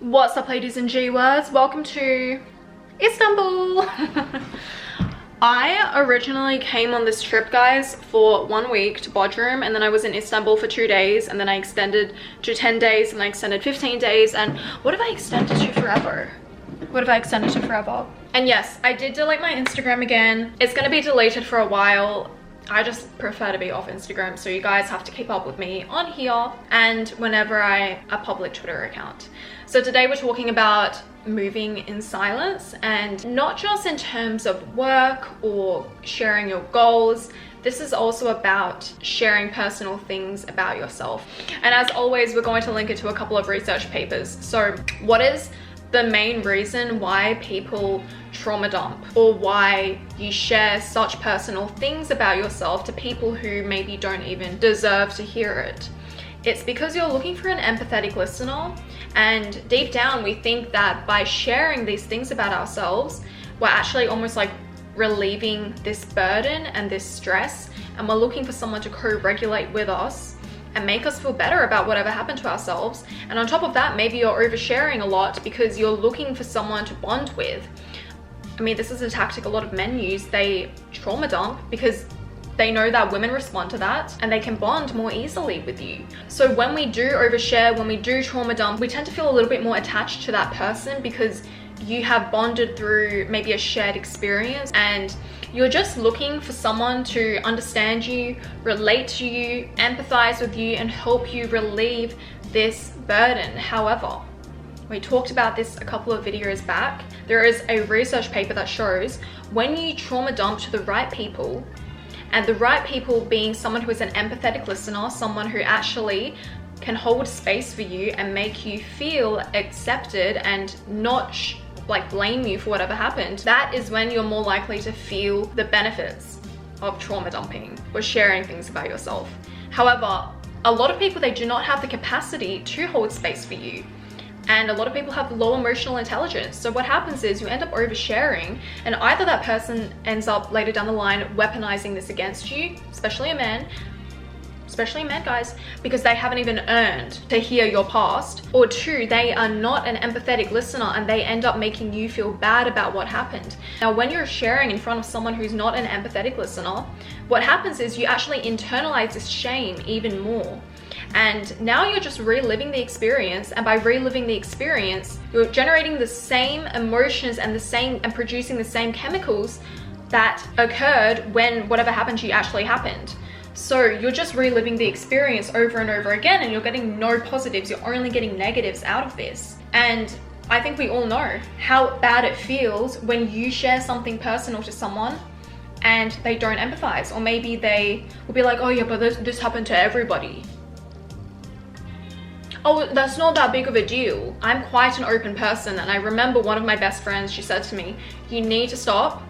What's up, ladies and G-words? Welcome to Istanbul. I originally came on this trip, guys, for 1 week to Bodrum, and then I was in Istanbul for 2 days, and then I extended to 10 days, and I extended 15 days, and what if I extended to forever? What if I extended to forever? And yes, I did delete my Instagram again. It's gonna be deleted for a while. I just prefer to be off Instagram, so you guys have to keep up with me on here and whenever a public Twitter account. So today we're talking about moving in silence, and not just in terms of work or sharing your goals. This is also about sharing personal things about yourself. And as always, we're going to link it to a couple of research papers. So what is the main reason why people trauma dump, or why you share such personal things about yourself to people who maybe don't even deserve to hear it? It's because you're looking for an empathetic listener, and deep down we think that by sharing these things about ourselves, we're actually almost like relieving this burden and this stress, and we're looking for someone to co-regulate with us and make us feel better about whatever happened to ourselves. And on top of that, maybe you're oversharing a lot because you're looking for someone to bond with. I mean, this is a tactic a lot of men use. They trauma dump because they know that women respond to that and they can bond more easily with you. So when we do overshare, when we do trauma dump, we tend to feel a little bit more attached to that person because you have bonded through maybe a shared experience, and you're just looking for someone to understand you, relate to you, empathize with you, and help you relieve this burden. However, we talked about this a couple of videos back. There is a research paper that shows when you trauma dump to the right people, and the right people being someone who is an empathetic listener, someone who actually can hold space for you and make you feel accepted and not like blame you for whatever happened, that is when you're more likely to feel the benefits of trauma dumping or sharing things about yourself. However, a lot of people, they do not have the capacity to hold space for you. And a lot of people have low emotional intelligence. So what happens is you end up oversharing, and either that person ends up later down the line weaponizing this against you, especially a man, guys, because they haven't even earned to hear your past, or two, they are not an empathetic listener and they end up making you feel bad about what happened. Now, when you're sharing in front of someone who's not an empathetic listener, what happens is you actually internalize this shame even more. And now you're just reliving the experience, and by reliving the experience, you're generating the same emotions and producing the same chemicals that occurred when whatever happened to you actually happened. So you're just reliving the experience over and over again, and you're getting no positives, you're only getting negatives out of this. And I think we all know how bad it feels when you share something personal to someone and they don't empathize, or maybe they will be like, oh yeah, but this happened to everybody. Oh, that's not that big of a deal. I'm quite an open person, and I remember one of my best friends, she said to me, you need to stop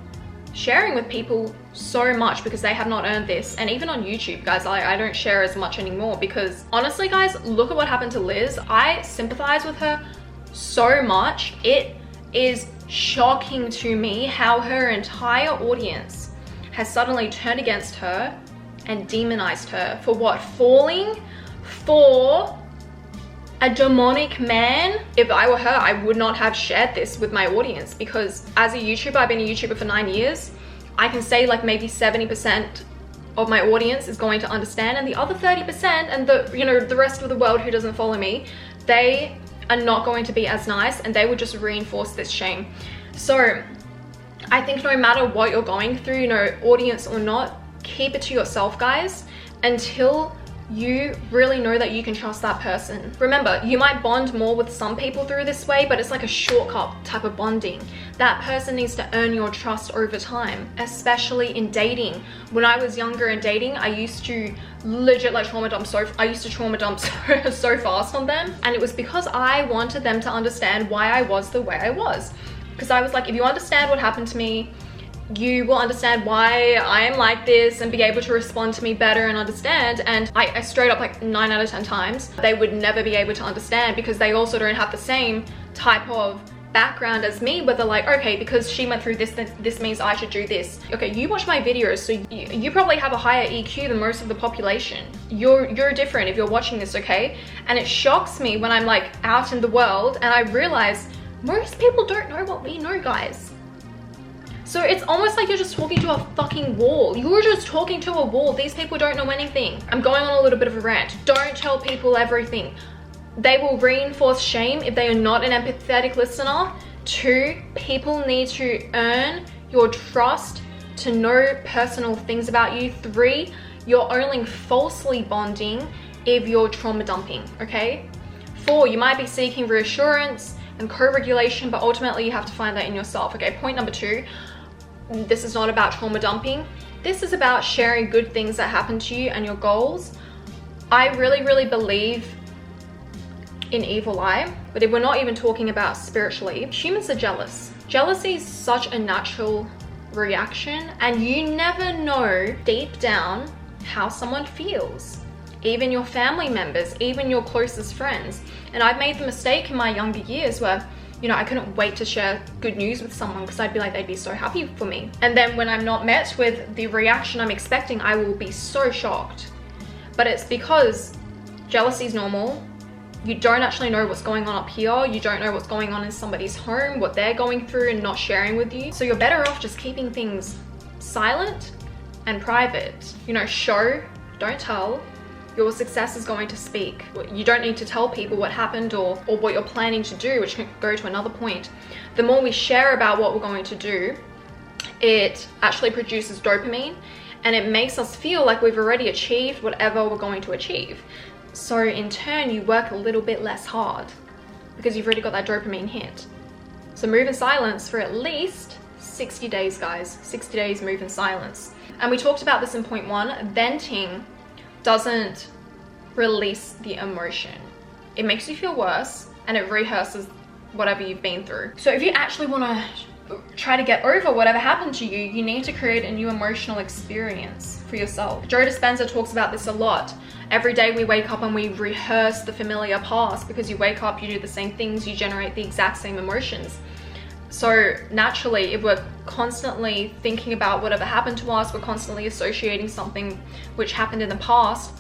sharing with people so much because they have not earned this. And even on YouTube, guys, I don't share as much anymore because honestly, guys, look at what happened to Liz. I sympathize with her so much. It is shocking to me how her entire audience has suddenly turned against her and demonized her for what? Falling for a demonic man. If I were her, I would not have shared this with my audience, because as a YouTuber, I've been a YouTuber for 9 years. I can say like maybe 70% of my audience is going to understand, and the other 30% and the rest of the world who doesn't follow me, they are not going to be as nice, and they would just reinforce this shame. So I think no matter what you're going through, audience or not, keep it to yourself, guys, until you really know that you can trust that person. Remember, you might bond more with some people through this way, but it's like a shortcut type of bonding. That person needs to earn your trust over time, especially in dating. When I was younger in dating, I used to legit like trauma dump so fast on them. And it was because I wanted them to understand why I was the way I was. Because I was like, if you understand what happened to me, you will understand why I am like this and be able to respond to me better and understand. And I straight up, like 9 out of 10 times, they would never be able to understand because they also don't have the same type of background as me, where they're like, okay, because she went through this, this means I should do this. Okay, you watch my videos, so you probably have a higher EQ than most of the population. You're different if you're watching this, okay? And it shocks me when I'm like out in the world and I realize most people don't know what we know, guys. So it's almost like you're just talking to a fucking wall. You're just talking to a wall. These people don't know anything. I'm going on a little bit of a rant. Don't tell people everything. They will reinforce shame if they are not an empathetic listener. 2, people need to earn your trust to know personal things about you. 3, you're only falsely bonding if you're trauma dumping, okay? 4, you might be seeking reassurance and co-regulation, but ultimately you have to find that in yourself, okay? Point number 2, this is not about trauma dumping. This is about sharing good things that happen to you and your goals. I really believe in evil eye, but if we're not even talking about spiritually, humans are jealous. Jealousy is such a natural reaction, and you never know deep down how someone feels. Even your family members, even your closest friends. And I've made the mistake in my younger years where, you know, I couldn't wait to share good news with someone because I'd be like, they'd be so happy for me. And then when I'm not met with the reaction I'm expecting, I will be so shocked. But it's because jealousy is normal. You don't actually know what's going on up here. You don't know what's going on in somebody's home, what they're going through and not sharing with you. So you're better off just keeping things silent and private. You know, show, don't tell. Your success is going to speak. You don't need to tell people what happened or what you're planning to do, which can go to another point. The more we share about what we're going to do, it actually produces dopamine and it makes us feel like we've already achieved whatever we're going to achieve. So in turn, you work a little bit less hard because you've already got that dopamine hit. So move in silence for at least 60 days, guys. 60 days, move in silence. And we talked about this in point 1. Venting doesn't release the emotion. It makes you feel worse and it rehearses whatever you've been through. So if you actually want to try to get over whatever happened to you, you need to create a new emotional experience for yourself. Joe Dispenza talks about this a lot. Every day we wake up and we rehearse the familiar past, because you wake up, you do the same things, you generate the exact same emotions. So naturally, if we're constantly thinking about whatever happened to us, we're constantly associating something which happened in the past,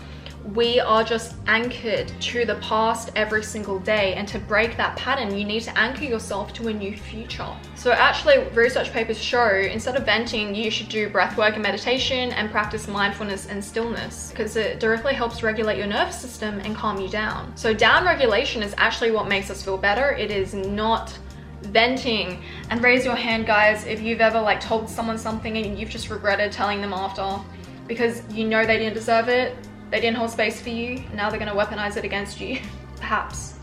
we are just anchored to the past every single day. And to break that pattern, you need to anchor yourself to a new future. So actually, research papers show instead of venting, you should do breath work and meditation and practice mindfulness and stillness, because it directly helps regulate your nervous system and calm you down. So down regulation is actually what makes us feel better. It is not venting. And raise your hand, guys, if you've ever like told someone something and you've just regretted telling them after because you know they didn't deserve it. They didn't hold space for you. Now they're going to weaponize it against you, perhaps.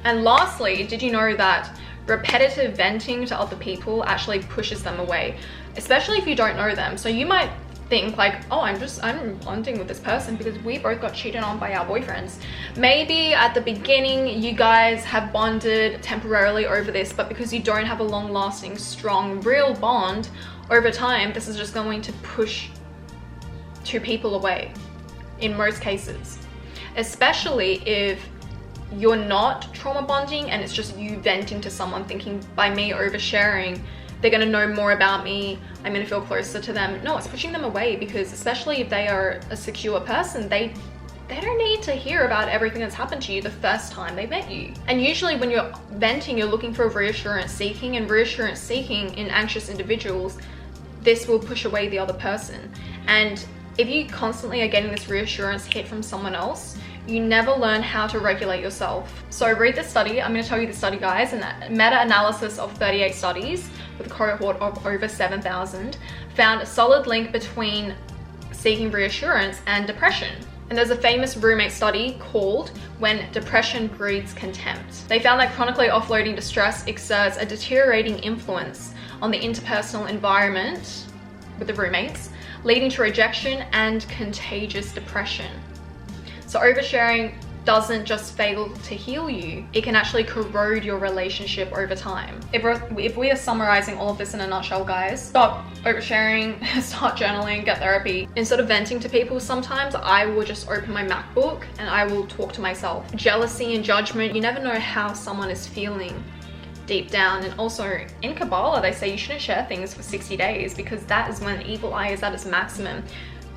And lastly, did you know that repetitive venting to other people actually pushes them away, especially if you don't know them? So you might think like, oh, I'm bonding with this person because we both got cheated on by our boyfriends. Maybe at the beginning you guys have bonded temporarily over this, but because you don't have a long-lasting, strong, real bond, over time, this is just going to push two people away. In most cases, especially if you're not trauma bonding and it's just you venting to someone thinking by me oversharing, they're going to know more about me, I'm going to feel closer to them. No, it's pushing them away, because especially if they are a secure person, they don't need to hear about everything that's happened to you the first time they met you. And usually when you're venting, you're looking for reassurance seeking, and reassurance seeking in anxious individuals, this will push away the other person. And if you constantly are getting this reassurance hit from someone else, you never learn how to regulate yourself. So read this study. I'm going to tell you the study, guys. And a meta-analysis of 38 studies with a cohort of over 7,000 found a solid link between seeking reassurance and depression. And there's a famous roommate study called When Depression Breeds Contempt. They found that chronically offloading distress exerts a deteriorating influence on the interpersonal environment with the roommates, leading to rejection and contagious depression. So oversharing doesn't just fail to heal you, it can actually corrode your relationship over time. If we are summarizing all of this in a nutshell, guys, stop oversharing, start journaling, get therapy. Instead of venting to people, sometimes I will just open my MacBook and I will talk to myself. Jealousy and judgment, you never know how someone is feeling deep down. And also in Kabbalah, they say you shouldn't share things for 60 days because that is when evil eye is at its maximum.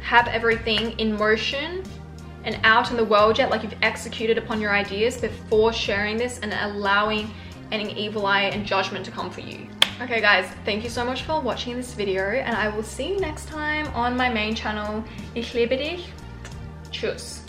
Have everything in motion and out in the world yet, like you've executed upon your ideas before sharing this and allowing any evil eye and judgment to come for you. Okay guys, thank you so much for watching this video, and I will see you next time on my main channel. Ich liebe dich. Tschüss.